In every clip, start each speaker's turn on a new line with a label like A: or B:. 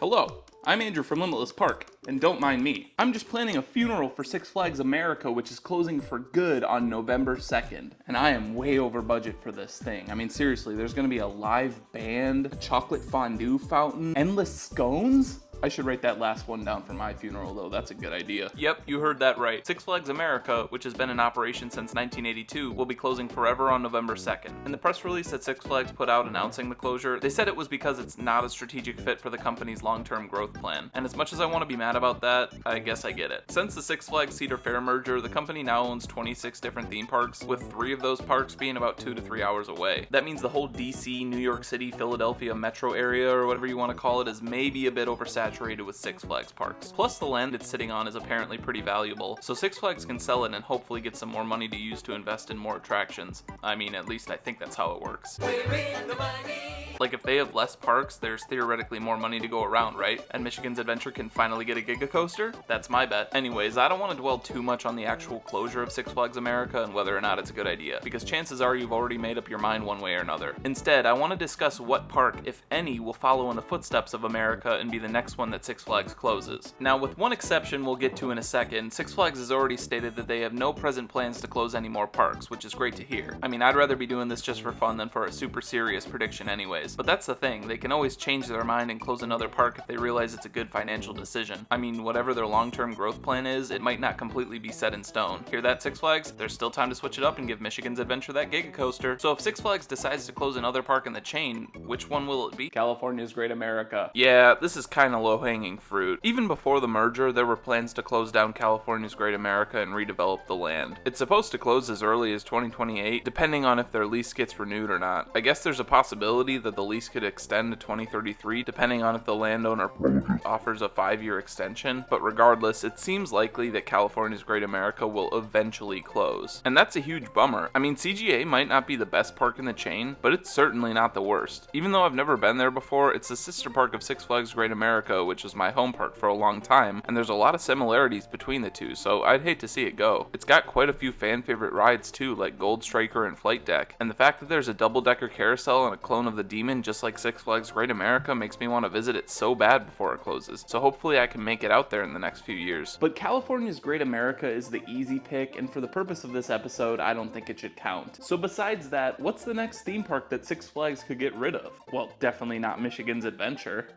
A: Hello, I'm Andrew from Limitless Park, and don't mind me. I'm just planning a funeral for Six Flags America, which is closing for good on November 2nd, and I am way over budget for this thing. I mean, seriously, there's gonna be a live band, a chocolate fondue fountain, endless scones? I should write that last one down for my funeral, though. That's a good idea. Yep, you heard that right. Six Flags America, which has been in operation since 1982, will be closing forever on November 2nd. In the press release that Six Flags put out announcing the closure, they said it was because it's not a strategic fit for the company's long-term growth plan. And as much as I want to be mad about that, I guess I get it. Since the Six Flags Cedar Fair merger, the company now owns 26 different theme parks, with 3 of those parks being about 2 to 3 hours away. That means the whole DC, New York City, Philadelphia metro area, or whatever you want to call it, is maybe a bit oversaturated with Six Flags parks. Plus, the land it's sitting on is apparently pretty valuable, so Six Flags can sell it and hopefully get some more money to use to invest in more attractions. I mean, at least I think that's how it works. Like, if they have less parks, there's theoretically more money to go around, right? And Michigan's Adventure can finally get a Giga Coaster? That's my bet. Anyways, I don't want to dwell too much on the actual closure of Six Flags America and whether or not it's a good idea, because chances are you've already made up your mind one way or another. Instead, I want to discuss what park, if any, will follow in the footsteps of America and be the next one that Six Flags closes. Now, with one exception we'll get to in a second, Six Flags has already stated that they have no present plans to close any more parks, which is great to hear. I mean, I'd rather be doing this just for fun than for a super serious prediction anyways. But that's the thing, they can always change their mind and close another park if they realize it's a good financial decision. I mean, whatever their long-term growth plan is, it might not completely be set in stone. Hear that, Six Flags? There's still time to switch it up and give Michigan's Adventure that Giga Coaster. So if Six Flags decides to close another park in the chain, which one will it be? California's Great America. Yeah, this is kinda low-hanging fruit. Even before the merger, there were plans to close down California's Great America and redevelop the land. It's supposed to close as early as 2028, depending on if their lease gets renewed or not. I guess there's a possibility that the lease could extend to 2033, depending on if the landowner offers a 5-year extension, but regardless, it seems likely that California's Great America will eventually close. And that's a huge bummer. I mean, CGA might not be the best park in the chain, but it's certainly not the worst. Even though I've never been there before, it's the sister park of Six Flags Great America, which was my home park for a long time, and there's a lot of similarities between the two, so I'd hate to see it go. It's got quite a few fan favorite rides too, like Gold Striker and Flight Deck, and the fact that there's a double-decker carousel and a clone of the Demon just like Six Flags Great America makes me want to visit it so bad before it closes, so hopefully I can make it out there in the next few years. But California's Great America is the easy pick, and for the purpose of this episode, I don't think it should count. So besides that, what's the next theme park that Six Flags could get rid of? Well, definitely not Michigan's Adventure.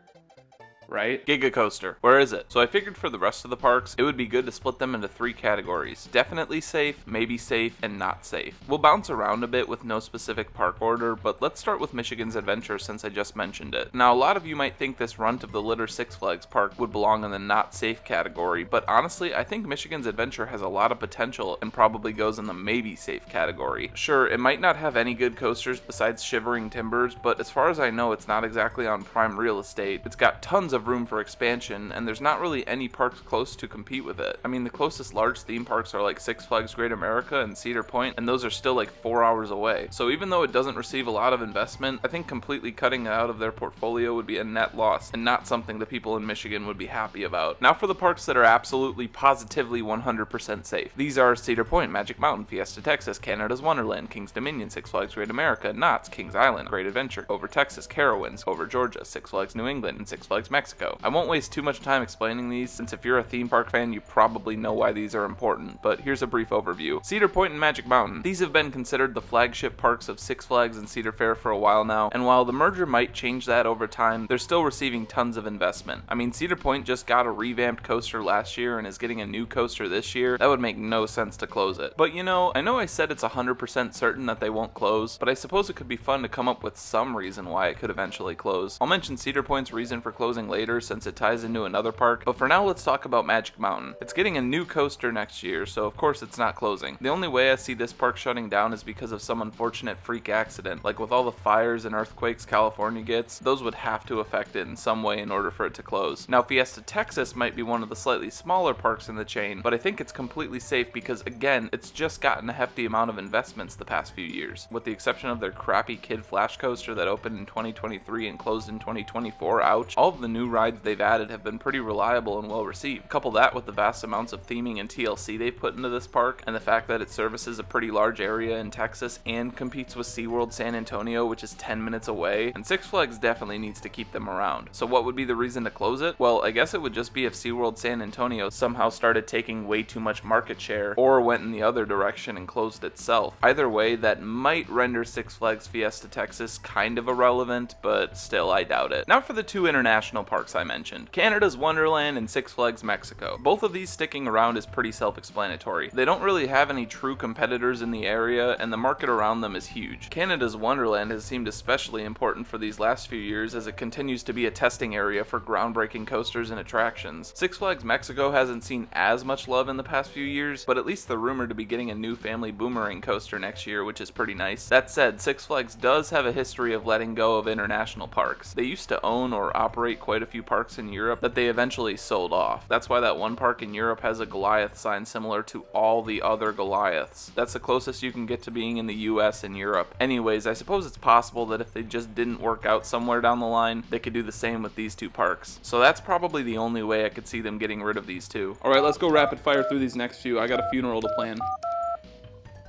A: Right? Giga Coaster. Where is it? So I figured for the rest of the parks, it would be good to split them into 3 categories. Definitely safe, maybe safe, and not safe. We'll bounce around a bit with no specific park order, but let's start with Michigan's Adventure since I just mentioned it. Now, a lot of you might think this runt of the litter Six Flags park would belong in the not safe category, but honestly, I think Michigan's Adventure has a lot of potential and probably goes in the maybe safe category. Sure, it might not have any good coasters besides Shivering Timbers, but as far as I know, it's not exactly on prime real estate. It's got tons of room for expansion, and there's not really any parks close to compete with it. I mean, the closest large theme parks are like Six Flags Great America and Cedar Point, and those are still like 4 hours away. So even though it doesn't receive a lot of investment, I think completely cutting it out of their portfolio would be a net loss, and not something the people in Michigan would be happy about. Now for the parks that are absolutely, positively 100% safe. These are Cedar Point, Magic Mountain, Fiesta Texas, Canada's Wonderland, King's Dominion, Six Flags Great America, Knott's, Kings Island, Great Adventure, Over Texas, Carowinds, Over Georgia, Six Flags New England, and Six Flags Mexico. I won't waste too much time explaining these, since if you're a theme park fan, you probably know why these are important, but here's a brief overview. Cedar Point and Magic Mountain. These have been considered the flagship parks of Six Flags and Cedar Fair for a while now, and while the merger might change that over time, they're still receiving tons of investment. I mean, Cedar Point just got a revamped coaster last year and is getting a new coaster this year. That would make no sense to close it. But you know I said it's 100% certain that they won't close, but I suppose it could be fun to come up with some reason why it could eventually close. I'll mention Cedar Point's reason for closing later since it ties into another park, but for now let's talk about Magic Mountain. It's getting a new coaster next year, so of course it's not closing. The only way I see this park shutting down is because of some unfortunate freak accident. Like with all the fires and earthquakes California gets, those would have to affect it in some way in order for it to close. Now Fiesta Texas might be one of the slightly smaller parks in the chain, but I think it's completely safe because again, it's just gotten a hefty amount of investments the past few years. With the exception of their crappy Kid Flash coaster that opened in 2023 and closed in 2024, ouch, all of the new new rides they've added have been pretty reliable and well received. Couple that with the vast amounts of theming and TLC they've put into this park, and the fact that it services a pretty large area in Texas and competes with SeaWorld San Antonio, which is 10 minutes away, and Six Flags definitely needs to keep them around. So what would be the reason to close it? Well, I guess it would just be if SeaWorld San Antonio somehow started taking way too much market share, or went in the other direction and closed itself. Either way, that might render Six Flags Fiesta Texas kind of irrelevant, but still, I doubt it. Now for the two international parks I mentioned, Canada's Wonderland and Six Flags Mexico. Both of these sticking around is pretty self-explanatory. They don't really have any true competitors in the area, and the market around them is huge. Canada's Wonderland has seemed especially important for these last few years as it continues to be a testing area for groundbreaking coasters and attractions. Six Flags Mexico hasn't seen as much love in the past few years, but at least they're rumored to be getting a new family boomerang coaster next year, which is pretty nice. That said, Six Flags does have a history of letting go of international parks. They used to own or operate quite a few parks in Europe that they eventually sold off. That's why that one park in Europe has a Goliath sign similar to all the other Goliaths. That's the closest you can get to being in the US and Europe. Anyways, I suppose it's possible that if they just didn't work out somewhere down the line, they could do the same with these two parks. So that's probably the only way I could see them getting rid of these two. Alright, let's go rapid fire through these next few. I got a funeral to plan.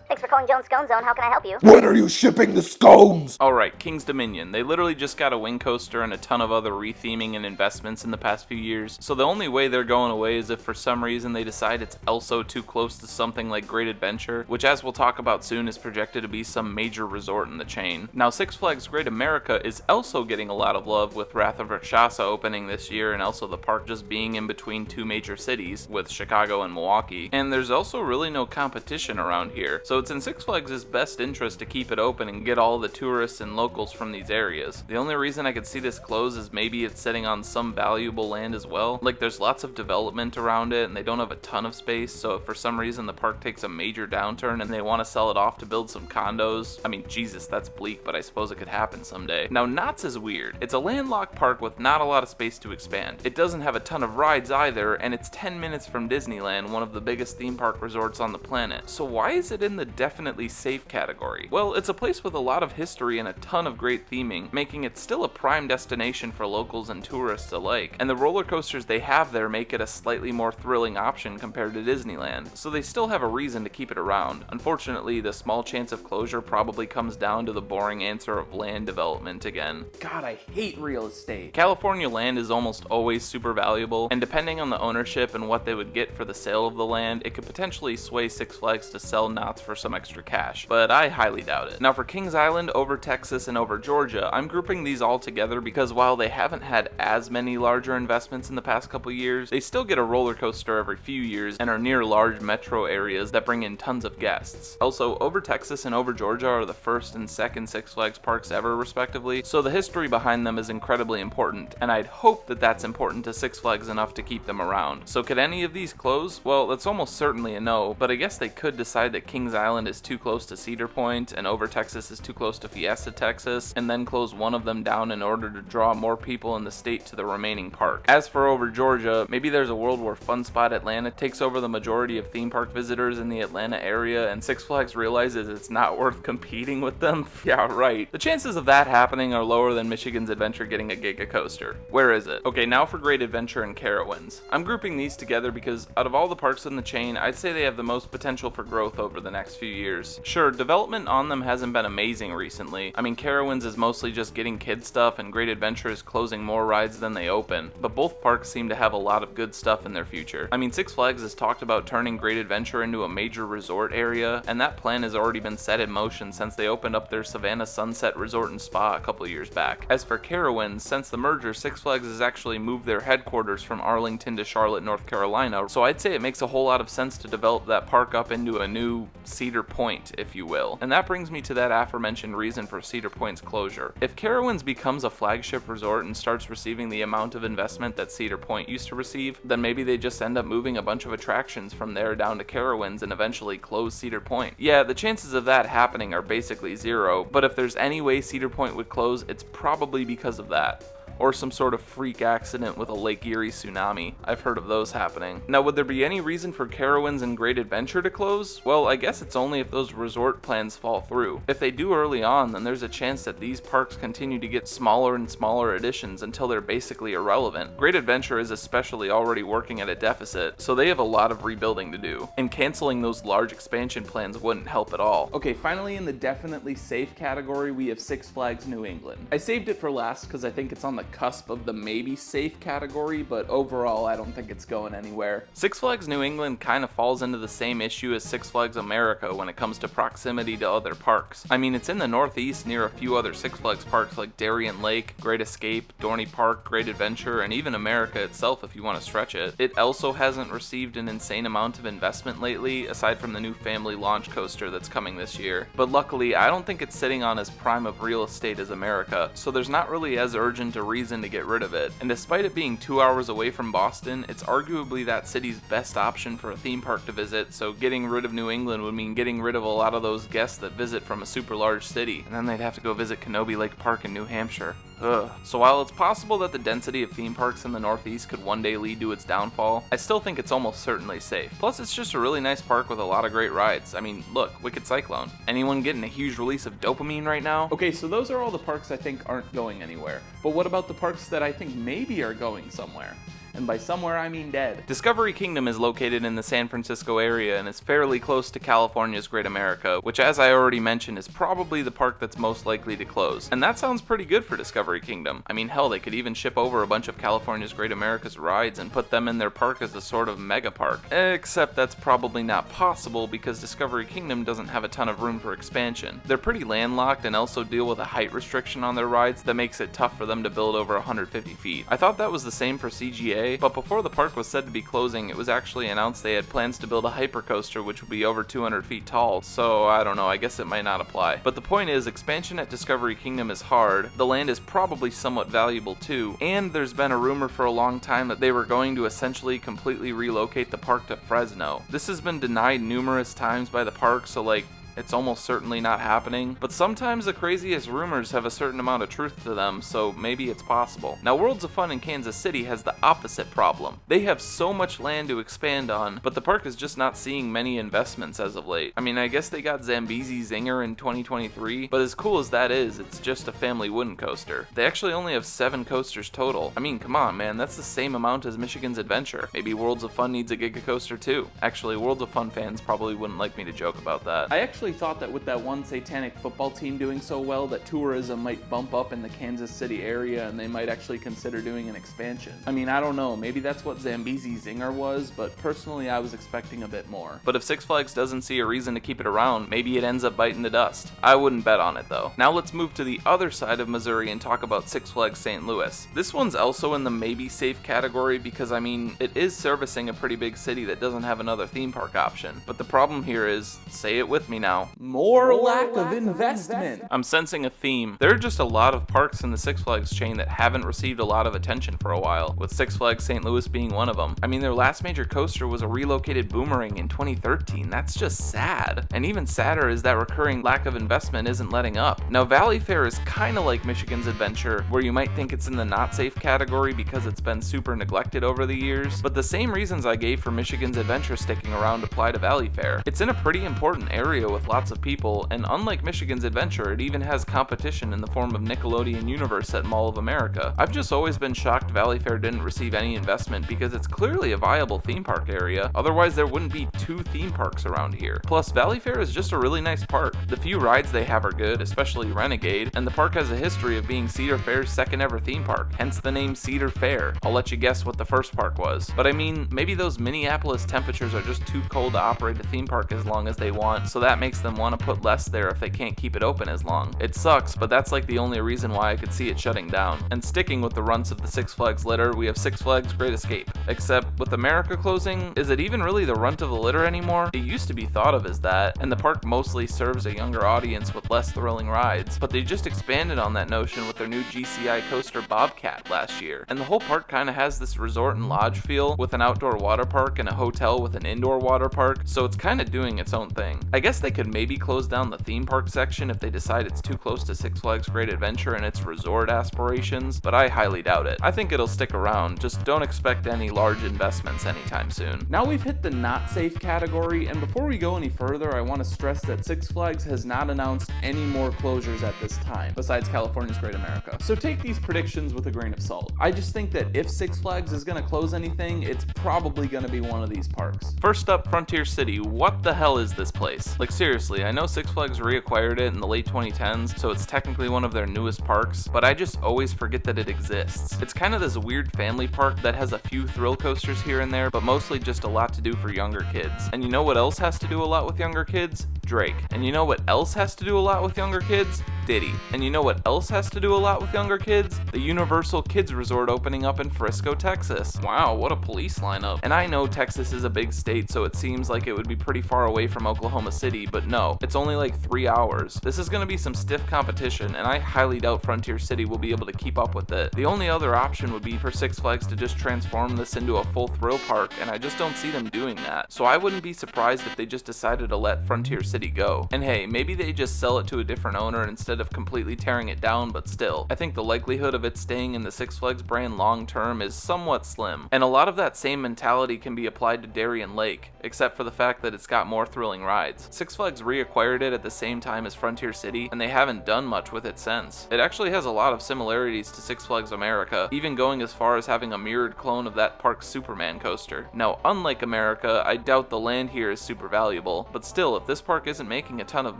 B: Thanks for calling Jones Scone Zone. How can I help you?
C: When are you shipping the scones?
A: Alright, King's Dominion. They literally just got a wing coaster and a ton of other retheming and investments in the past few years, so the only way they're going away is if for some reason they decide it's also too close to something like Great Adventure, which as we'll talk about soon is projected to be some major resort in the chain. Now Six Flags Great America is also getting a lot of love with Wrath of Rakshasa opening this year, and also the park just being in between two major cities with Chicago and Milwaukee, and there's also really no competition around here, so it's in Six Flags' best interest to keep it open and get all the tourists and locals from these areas. The only reason I could see this close is maybe it's sitting on some valuable land as well. Like there's lots of development around it and they don't have a ton of space, so if for some reason the park takes a major downturn and they want to sell it off to build some condos, I mean Jesus, that's bleak, but I suppose it could happen someday. Now Knott's is weird. It's a landlocked park with not a lot of space to expand. It doesn't have a ton of rides either, and it's 10 minutes from Disneyland, one of the biggest theme park resorts on the planet. So why is it in the definitely safe category? Well, it's a place with a lot of history and a ton of great theming, making it still a prime destination for locals and tourists alike, and the roller coasters they have there make it a slightly more thrilling option compared to Disneyland, so they still have a reason to keep it around. Unfortunately, the small chance of closure probably comes down to the boring answer of land development again.
D: God, I hate real estate.
A: California land is almost always super valuable, and depending on the ownership and what they would get for the sale of the land, it could potentially sway Six Flags to sell Knott's for some extra cash, but I highly doubt it. Now for Kings Island, over Texas, and over Georgia, I'm grouping these all together because while they haven't had as many larger investments in the past couple years, they still get a roller coaster every few years and are near large metro areas that bring in tons of guests. Also, over Texas and over Georgia are the first and second Six Flags parks ever respectively, so the history behind them is incredibly important, and I'd hope that that's important to Six Flags enough to keep them around. So could any of these close? Well, that's almost certainly a no, but I guess they could decide that Kings Island is too close to Cedar Point and over Texas is too close to Fiesta Texas, and then close one of them down in order to draw more people in the state to the remaining park. As for over Georgia, maybe there's a world where Fun Spot Atlanta takes over the majority of theme park visitors in the Atlanta area and Six Flags realizes it's not worth competing with them. Yeah, right. The chances of that happening are lower than Michigan's Adventure getting a Giga Coaster. Where is it? Okay, now for Great Adventure and Carowinds. I'm grouping these together because out of all the parks in the chain, I'd say they have the most potential for growth over the next few years. Sure, development on them hasn't been amazing recently. I mean, Carowinds is mostly just getting kid stuff and Great Adventure is closing more rides than they open, but both parks seem to have a lot of good stuff in their future. I mean, Six Flags has talked about turning Great Adventure into a major resort area, and that plan has already been set in motion since they opened up their Savannah Sunset Resort and Spa a couple years back. As for Carowinds, since the merger, Six Flags has actually moved their headquarters from Arlington to Charlotte, North Carolina, so I'd say it makes a whole lot of sense to develop that park up into a new Cedar Point, if you will. And that brings me to that aforementioned reason for Cedar Point's closure. If Carowinds becomes a flagship resort and starts receiving the amount of investment that Cedar Point used to receive, then maybe they just end up moving a bunch of attractions from there down to Carowinds and eventually close Cedar Point. Yeah, the chances of that happening are basically zero, but if there's any way Cedar Point would close, it's probably because of that. or some sort of freak accident with a Lake Erie tsunami. I've heard of those happening. Now, would there be any reason for Carowinds and Great Adventure to close? Well, I guess it's only if those resort plans fall through. If they do early on, then there's a chance that these parks continue to get smaller and smaller additions until they're basically irrelevant. Great Adventure is especially already working at a deficit, so they have a lot of rebuilding to do, and canceling those large expansion plans wouldn't help at all. Okay, finally in the definitely safe category, we have Six Flags New England. I saved it for last because I think it's on the cusp of the maybe safe category, but overall I don't think it's going anywhere. Six Flags New England kind of falls into the same issue as Six Flags America when it comes to proximity to other parks. I mean, it's in the Northeast near a few other Six Flags parks like Darien Lake, Great Escape, Dorney Park, Great Adventure, and even America itself if you want to stretch it. It also hasn't received an insane amount of investment lately, aside from the new family launch coaster that's coming this year. But luckily, I don't think it's sitting on as prime of real estate as America, so there's not really as urgent a reason to get rid of it. And despite it being 2 hours away from Boston, it's arguably that city's best option for a theme park to visit, so getting rid of New England would mean getting rid of a lot of those guests that visit from a super large city, and then they'd have to go visit Kenobi Lake Park in New Hampshire. Ugh. So while it's possible that the density of theme parks in the Northeast could one day lead to its downfall, I still think it's almost certainly safe. Plus, it's just a really nice park with a lot of great rides. I mean, look, Wicked Cyclone. Anyone getting a huge release of dopamine right now? Okay, so those are all the parks I think aren't going anywhere. But what about the parks that I think maybe are going somewhere? And by somewhere, I mean dead. Discovery Kingdom is located in the San Francisco area and is fairly close to California's Great America, which, as I already mentioned, is probably the park that's most likely to close. And that sounds pretty good for Discovery Kingdom. I mean, hell, they could even ship over a bunch of California's Great America's rides and put them in their park as a sort of mega park. Except that's probably not possible because Discovery Kingdom doesn't have a ton of room for expansion. They're pretty landlocked and also deal with a height restriction on their rides that makes it tough for them to build over 150 feet. I thought that was the same for CGA, but before the park was said to be closing, it was actually announced they had plans to build a hypercoaster which would be over 200 feet tall, so I don't know, I guess it might not apply. But the point is, expansion at Discovery Kingdom is hard, the land is probably somewhat valuable too, and there's been a rumor for a long time that they were going to essentially completely relocate the park to Fresno. This has been denied numerous times by the park, so it's almost certainly not happening, but sometimes the craziest rumors have a certain amount of truth to them, so maybe it's possible. Now, Worlds of Fun in Kansas City has the opposite problem. They have so much land to expand on, but the park is just not seeing many investments as of late. I mean, I guess they got Zambezi Zinger in 2023, but as cool as that is, it's just a family wooden coaster. They actually only have 7 coasters total. I mean, come on, man, that's the same amount as Michigan's Adventure. Maybe Worlds of Fun needs a Giga Coaster too. Actually, Worlds of Fun fans probably wouldn't like me to joke about that. I actually thought that with that one satanic football team doing so well that tourism might bump up in the Kansas City area and they might actually consider doing an expansion. I mean, I don't know, maybe that's what Zambezi Zinger was, but personally I was expecting a bit more. But if Six Flags doesn't see a reason to keep it around, maybe it ends up biting the dust. I wouldn't bet on it though. Now let's move to the other side of Missouri and talk about Six Flags St. Louis. This one's also in the maybe safe category because, I mean, it is servicing a pretty big city that doesn't have another theme park option. But the problem here is, say it with me now, more lack of investment. I'm sensing a theme. There are just a lot of parks in the Six Flags chain that haven't received a lot of attention for a while, with Six Flags St. Louis being one of them. I mean, their last major coaster was a relocated Boomerang in 2013. That's just sad. And even sadder is that recurring lack of investment isn't letting up. Now, Valley Fair is kind of like Michigan's Adventure, where you might think it's in the not safe category because it's been super neglected over the years, but the same reasons I gave for Michigan's Adventure sticking around apply to Valley Fair. It's in a pretty important area with lots of people, and unlike Michigan's Adventure, it even has competition in the form of Nickelodeon Universe at Mall of America. I've just always been shocked Valley Fair didn't receive any investment because it's clearly a viable theme park area, otherwise there wouldn't be 2 theme parks around here. Plus, Valley Fair is just a really nice park. The few rides they have are good, especially Renegade, and the park has a history of being Cedar Fair's second ever theme park, hence the name Cedar Fair. I'll let you guess what the first park was. But I mean, maybe those Minneapolis temperatures are just too cold to operate a theme park as long as they want, so that makes them want to put less there if they can't keep it open as long. It sucks, but that's like the only reason why I could see it shutting down. And sticking with the runts of the Six Flags litter, we have Six Flags Great Escape. Except with America closing, is it even really the runt of the litter anymore? It used to be thought of as that, and the park mostly serves a younger audience with less thrilling rides, but they just expanded on that notion with their new GCI coaster Bobcat last year. And the whole park kind of has this resort and lodge feel with an outdoor water park and a hotel with an indoor water park, so it's kind of doing its own thing. I guess they could
D: could maybe close down the theme park section if they decide it's too close to Six Flags Great Adventure and its resort aspirations, but I highly doubt it. I think it'll stick around, just don't expect any large investments anytime soon.
A: Now we've hit the not safe category, and before we go any further, I want to stress that Six Flags has not announced any more closures at this time, besides California's Great America. So take these predictions with a grain of salt. I just think that if Six Flags is going to close anything, it's probably going to be one of these parks.
D: First up, Frontier City. What the hell is this place? Like seriously, I know Six Flags reacquired it in the late 2010s, so it's technically one of their newest parks, but I just always forget that it exists. It's kind of this weird family park that has a few thrill coasters here and there, but mostly just a lot to do for younger kids. And you know what else has to do a lot with younger kids? Drake. And you know what else has to do a lot with younger kids? Diddy. And you know what else has to do a lot with younger kids? The Universal Kids Resort opening up in Frisco, Texas. Wow, what a police lineup. And I know Texas is a big state, so it seems like it would be pretty far away from Oklahoma City, but no, it's only like 3 hours. This is gonna be some stiff competition, and I highly doubt Frontier City will be able to keep up with it. The only other option would be for Six Flags to just transform this into a full thrill park, and I just don't see them doing that. So I wouldn't be surprised if they just decided to let Frontier City go. And hey, maybe they just sell it to a different owner instead of completely tearing it down, but still, I think the likelihood of it staying in the Six Flags brand long term is somewhat slim. And a lot of that same mentality can be applied to Darien Lake, except for the fact that it's got more thrilling rides. Six Flags reacquired it at the same time as Frontier City, and they haven't done much with it since. It actually has a lot of similarities to Six Flags America, even going as far as having a mirrored clone of that park's Superman coaster. Now, unlike America, I doubt the land here is super valuable, but still, if this park isn't making a ton of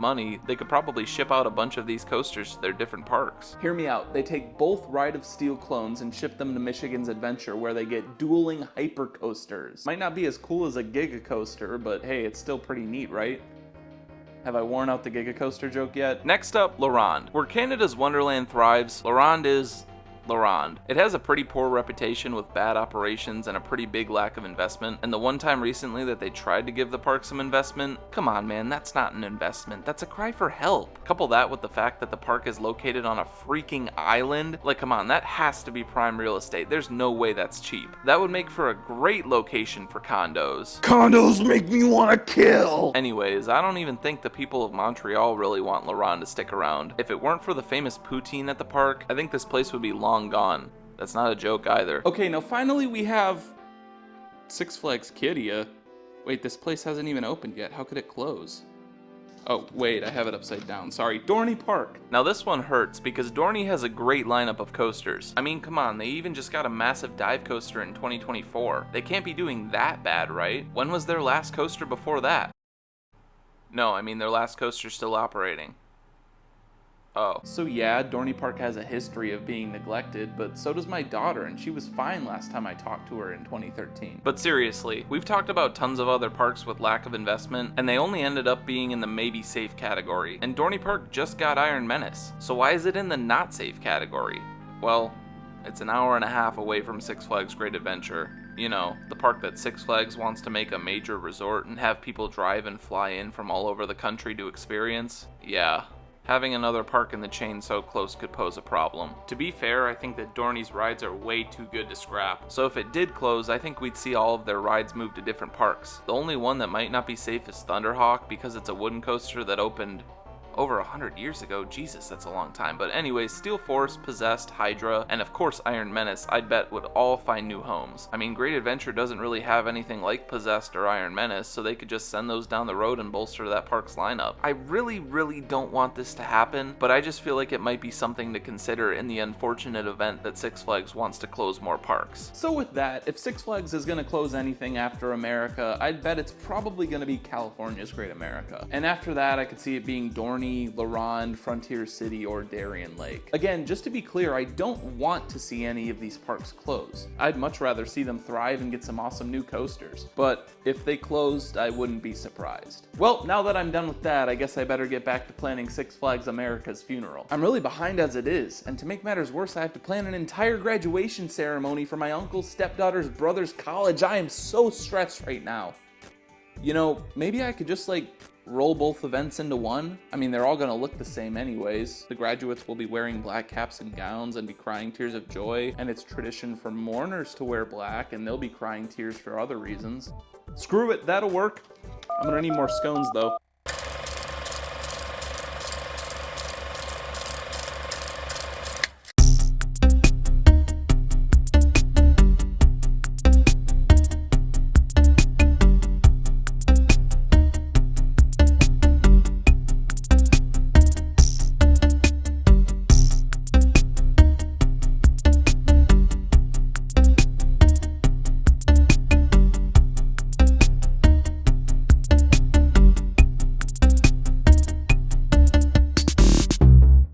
D: money, they could probably ship out a bunch of these coasters to their different parks.
A: Hear me out. They take both Ride of Steel clones and ship them to Michigan's Adventure, where they get dueling hyper coasters. Might not be as cool as a Giga Coaster, but hey, it's still pretty neat, right? Have I worn out the Giga Coaster joke yet?
D: Next up, La Ronde. Where Canada's Wonderland thrives, La Ronde is La Ronde. It has a pretty poor reputation with bad operations and a pretty big lack of investment, and the one time recently that they tried to give the park some investment, come on man, that's not an investment, that's a cry for help. Couple that with the fact that the park is located on a freaking island, like come on, that has to be prime real estate, there's no way that's cheap. That would make for a great location for condos.
C: Condos make me want to kill.
D: Anyways, I don't even think the people of Montreal really want La Ronde to stick around. If it weren't for the famous poutine at the park, I think this place would be long gone. That's not a joke either.
A: Okay, now finally we have Six Flags Kidia. Wait, this place hasn't even opened yet. How could it close? Oh, wait, I have it upside down. Sorry, Dorney Park.
D: Now this one hurts because Dorney has a great lineup of coasters. I mean, come on, they even just got a massive dive coaster in 2024. They can't be doing that bad, right? When was their last coaster before that? No, I mean their last coaster's still operating. Oh.
A: So yeah, Dorney Park has a history of being neglected, but so does my daughter, and she was fine last time I talked to her in 2013.
D: But seriously, we've talked about tons of other parks with lack of investment, and they only ended up being in the maybe safe category. And Dorney Park just got Iron Menace, so why is it in the not safe category? Well, it's an hour and a half away from Six Flags Great Adventure. You know, the park that Six Flags wants to make a major resort and have people drive and fly in from all over the country to experience. Yeah. Having another park in the chain so close could pose a problem. To be fair, I think that Dorney's rides are way too good to scrap. So if it did close, I think we'd see all of their rides move to different parks. The only one that might not be safe is Thunderhawk because it's a wooden coaster that opened over 100 years ago. Jesus, that's a long time. But anyways, Steel Force, Possessed, Hydra, and of course Iron Menace, I'd bet would all find new homes. I mean, Great Adventure doesn't really have anything like Possessed or Iron Menace, so they could just send those down the road and bolster that park's lineup. I really don't want this to happen, but I just feel like it might be something to consider in the unfortunate event that Six Flags wants to close more parks.
A: So with that, if Six Flags is going to close anything after America, I'd bet it's probably going to be California's Great America. And after that, I could see it being Dorney, La Ronde, Frontier City, or Darien Lake. Again, just to be clear, I don't want to see any of these parks close. I'd much rather see them thrive and get some awesome new coasters. But if they closed, I wouldn't be surprised. Well, now that I'm done with that, I guess I better get back to planning Six Flags America's funeral. I'm really behind as it is, and to make matters worse, I have to plan an entire graduation ceremony for my uncle's stepdaughter's brother's college. I am so stressed right now. You know, maybe I could just roll both events into one? I mean, they're all gonna look the same anyways. The graduates will be wearing black caps and gowns and be crying tears of joy, and it's tradition for mourners to wear black, and they'll be crying tears for other reasons. Screw it, that'll work. I'm gonna need more scones though.